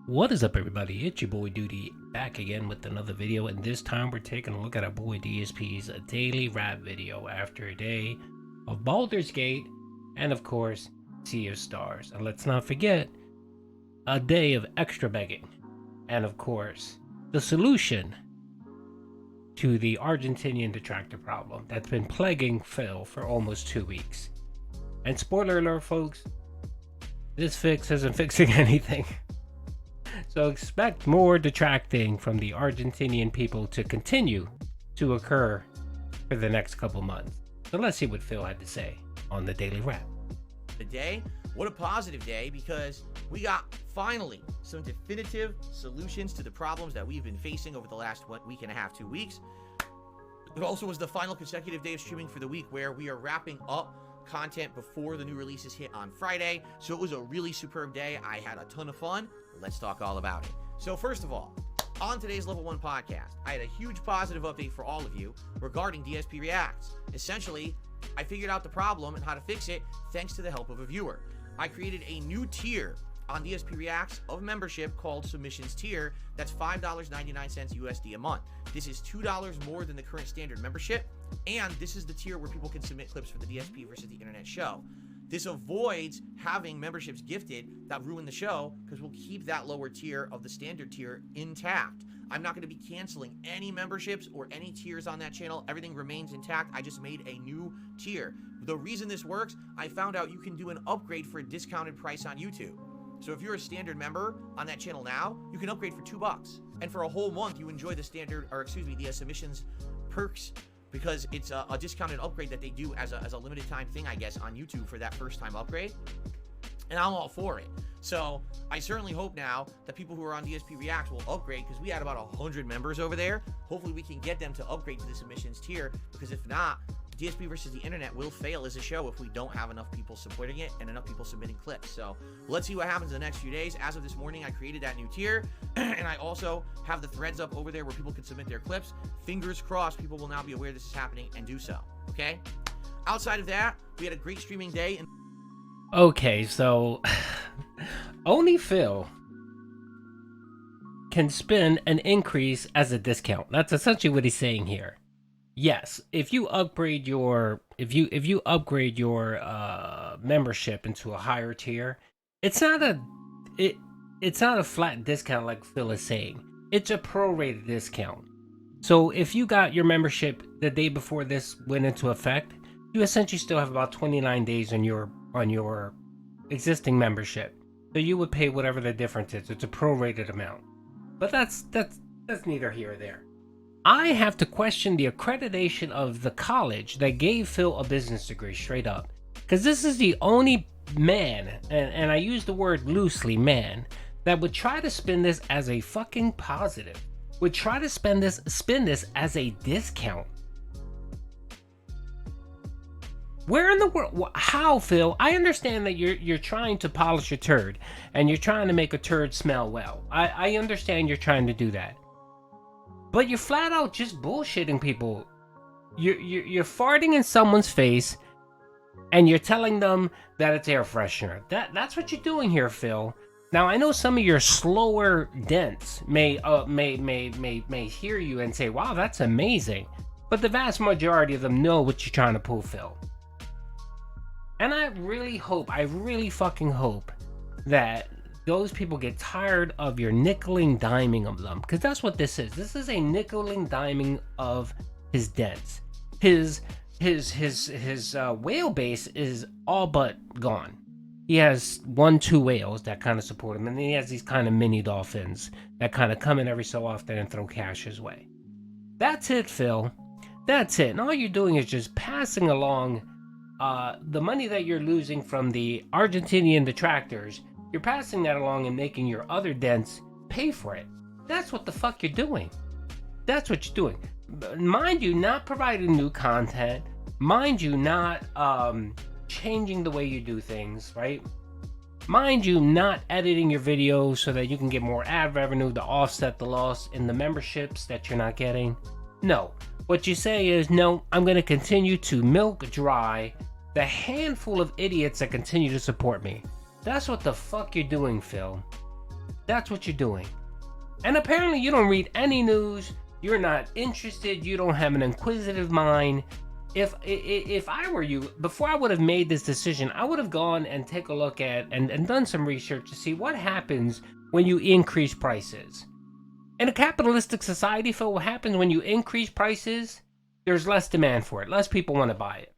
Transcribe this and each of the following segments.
What is up, everybody? It's your boy Duty back again with another video, and this time we're taking a look at our boy DSP's daily rap video after a day of Baldur's Gate and, of course, Sea of Stars. And let's not forget, a day of extra begging and, of course, the solution to the Argentinian detractor problem that's been plaguing Phil for almost 2 weeks. And spoiler alert, folks, this fix isn't fixing anything. So expect more detracting from the Argentinian people to continue to occur for the next couple months. So let's see what Phil had to say on the Daily Wrap. Today, what a positive day, because we got finally some definitive solutions to the problems that we've been facing over the last week and a half, 2 weeks. It also was the final consecutive day of streaming for the week, where we are wrapping up content before the new releases hit on Friday. So it was a really superb day. I had a ton of fun. Let's talk all about it. So first of all, on today's Level 1 podcast, I had a huge positive update for all of you regarding DSP Reacts. Essentially, I figured out the problem and how to fix it thanks to the help of a viewer. I created a new tier on DSP Reacts of membership called Submissions Tier. That's $5.99 USD a month. This is $2 more than the current standard membership, and this is the tier where people can submit clips for the DSP versus the internet show. This avoids having memberships gifted that ruin the show, because we'll keep that lower tier of the standard tier intact. I'm not going to be canceling any memberships or any tiers on that channel. Everything remains intact. I just made a new tier. The reason this works, I found out you can do an upgrade for a discounted price on YouTube. So if you're a standard member on that channel now, you can upgrade for $2. And for a whole month, you enjoy the the submissions perks, because it's a discounted upgrade that they do as a limited time thing, I guess, on YouTube for that first time upgrade. And I'm all for it. So I certainly hope now that people who are on DSP Reacts will upgrade, because we had about 100 members over there. Hopefully we can get them to upgrade to the submissions tier, because if not, DSP versus the internet will fail as a show if we don't have enough people supporting it and enough people submitting clips. So let's see what happens in the next few days. As of this morning, I created that new tier, and I also have the threads up over there where people can submit their clips. Fingers crossed people will now be aware this is happening and do so. Okay, outside of that, we had a great streaming day. Okay, so only Phil can spin an increase as a discount. That's essentially what he's saying here. Yes, if you upgrade your membership into a higher tier, it's not a flat discount like Phil is saying. It's a prorated discount. So if you got your membership the day before this went into effect, you essentially still have about 29 days on your existing membership. So you would pay whatever the difference is. It's a prorated amount. But that's neither here or there. I have to question the accreditation of the college that gave Phil a business degree, straight up. Because this is the only man, and I use the word loosely, man, that would try to spin this as a fucking positive. Would try to spin this as a discount. Where in the world? How, Phil? I understand that you're trying to polish a turd, and you're trying to make a turd smell well. I understand you're trying to do that. But you're flat out just bullshitting people. You're farting in someone's face, and you're telling them that it's air freshener. That's what you're doing here, Phil. Now I know some of your slower dents may hear you and say, "Wow, that's amazing," but the vast majority of them know what you're trying to pull, Phil. And I really fucking hope that those people get tired of your nickeling diming of them, because that's what this is. This is a nickeling diming of his dents. His whale base is all but gone. He has 1-2 whales that kind of support him, and then he has these kind of mini dolphins that kind of come in every so often and throw cash his way. That's it, Phil. That's it. And all you're doing is just passing along the money that you're losing from the Argentinian detractors. You're passing that along and making your other dents pay for it. That's what the fuck you're doing. That's what you're doing. Mind you, not providing new content. Mind you, not changing the way you do things, right? Mind you, not editing your videos so that you can get more ad revenue to offset the loss in the memberships that you're not getting. No. What you say is, no, I'm going to continue to milk dry the handful of idiots that continue to support me. That's what the fuck you're doing, Phil. That's what you're doing. And apparently you don't read any news. You're not interested. You don't have an inquisitive mind. If I were you, before I would have made this decision, I would have gone and take a look at and done some research to see what happens when you increase prices. In a capitalistic society, Phil, what happens when you increase prices? There's less demand for it. Less people want to buy it.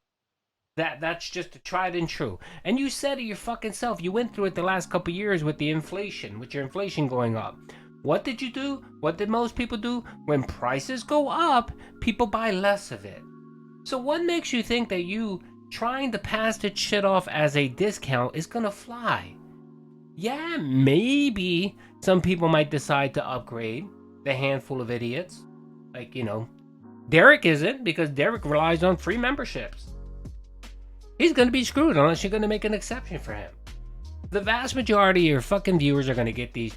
That's just a tried and true. And you said it your fucking self. You went through it the last couple years with the inflation, with your inflation going up. What did you do? What did most people do? When prices go up, people buy less of it. So what makes you think that you trying to pass that shit off as a discount is gonna fly? Yeah, maybe some people might decide to upgrade, the handful of idiots. Like, Derek isn't, because Derek relies on free memberships. He's gonna be screwed unless you're gonna make an exception for him. The vast majority of your fucking viewers are gonna get these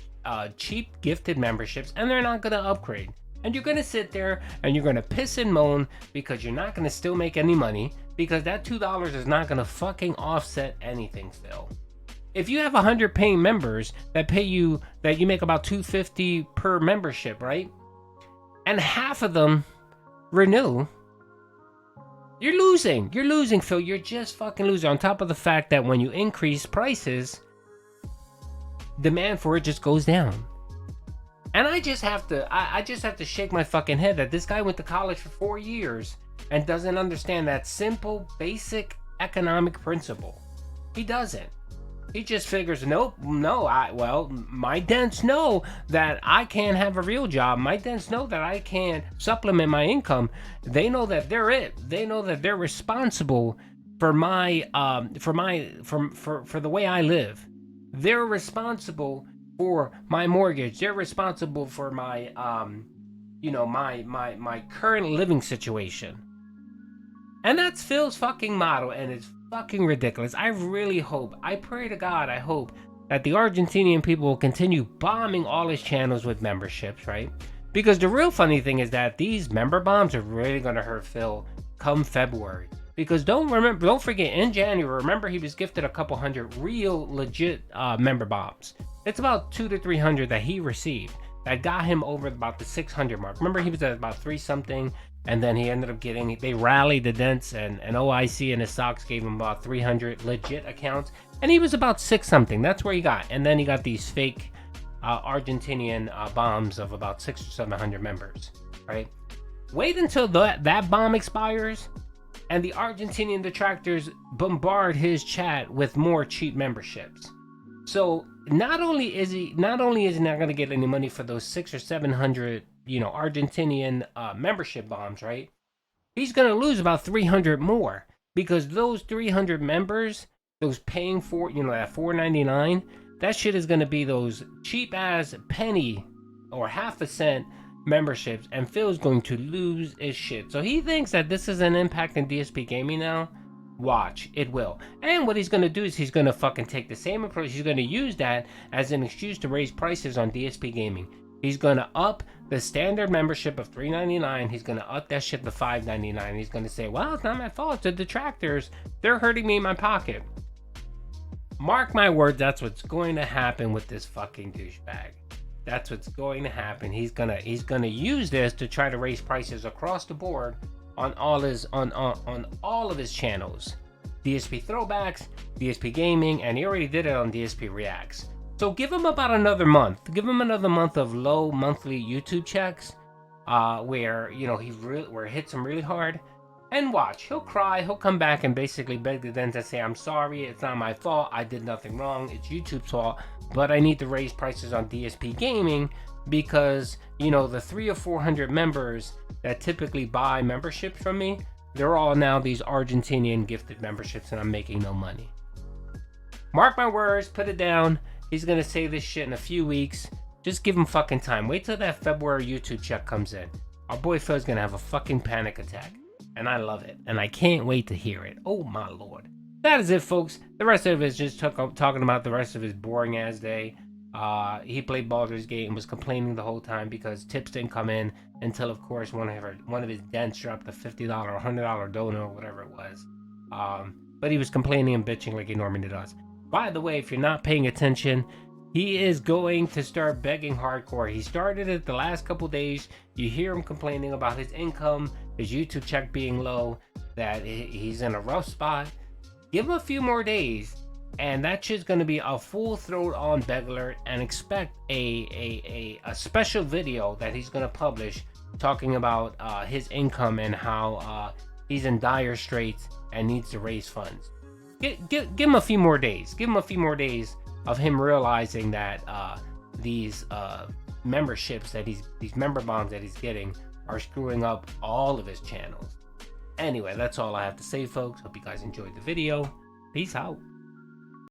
cheap gifted memberships, and they're not gonna upgrade. And you're gonna sit there and you're gonna piss and moan because you're not gonna still make any money, because that $2 is not gonna fucking offset anything still. If you have 100 paying members that you make about $250 per membership, right? And half of them renew, you're losing. You're losing, Phil. You're just fucking losing. On top of the fact that when you increase prices, demand for it just goes down. And I just have to shake my fucking head that this guy went to college for 4 years and doesn't understand that simple, basic economic principle. He doesn't. He just figures, my dents know that I can't have a real job. My dents know that I can't supplement my income. They know that they're it. They know that they're responsible for for the way I live. They're responsible for my mortgage. They're responsible for my my current living situation. And that's Phil's fucking motto, and it's fucking ridiculous. I really hope, I pray to God, I hope that the Argentinian people will continue bombing all his channels with memberships, right? Because the real funny thing is that these member bombs are really gonna hurt Phil come February. Because don't forget, in January, remember he was gifted a couple hundred real legit member bombs. It's about 200 to 300 that he received that got him over about the 600 mark. Remember, he was at about 3 something, and then he ended up they rallied the dents, and OIC and his socks gave him about 300 legit accounts, and he was about 6 something. That's where he got. And then he got these fake Argentinian bombs of about 600 or 700 members, right? Wait until that bomb expires, and the Argentinian detractors bombard his chat with more cheap memberships. So not only is he not going to get any money for those 600 or 700, Argentinian membership bombs, right? He's going to lose about 300 more, because those 300 members, those paying for, that $4.99, that shit is going to be those cheap ass penny or half a cent memberships, and Phil's going to lose his shit. So he thinks that this is an impact in DSP gaming now. Watch, it will. And what he's going to do is he's going to fucking take the same approach. He's going to use that as an excuse to raise prices on DSP gaming. He's going to up the standard membership of $3.99. He's going to up that shit to $5.99. He's going to say, well, it's not my fault. It's the detractors. They're hurting me in my pocket. Mark my words, that's what's going to happen with this fucking douchebag. That's what's going to happen. He's gonna use this to try to raise prices across the board on all of his channels. DSP Throwbacks, DSP Gaming, and he already did it on DSP Reacts. So give him about another month. Give him another month of low monthly YouTube checks, where where it hits him really hard. And watch, he'll cry, he'll come back and basically beg the den to say, I'm sorry, it's not my fault, I did nothing wrong, it's YouTube's fault, but I need to raise prices on DSP Gaming because, the 300 or 400 members that typically buy memberships from me, they're all now these Argentinian gifted memberships and I'm making no money. Mark my words, put it down, he's gonna say this shit in a few weeks. Just give him fucking time. Wait till that February YouTube check comes in. Our boy Phil's gonna have a fucking panic attack. And I love it. And I can't wait to hear it. Oh my lord. That is it, folks. The rest of it is just talking about the rest of his boring ass day. He played Baldur's Gate and was complaining the whole time because tips didn't come in until, of course, one of his dents dropped a $50 or $100 donor or whatever it was. But he was complaining and bitching like he normally does. By the way, if you're not paying attention, He is going to start begging hardcore. He started it the last couple days. You hear him complaining about his income, his YouTube check being low, that he's in a rough spot. Give him a few more days, and that shit's gonna be a full throat on Begler, and expect a special video that he's gonna publish talking about his income and how he's in dire straits and needs to raise funds. Give him a few more days. Give him a few more days of him realizing that these memberships that these member bombs that he's getting are screwing up all of his channels. Anyway, that's all I have to say, folks. Hope you guys enjoyed the video. Peace out.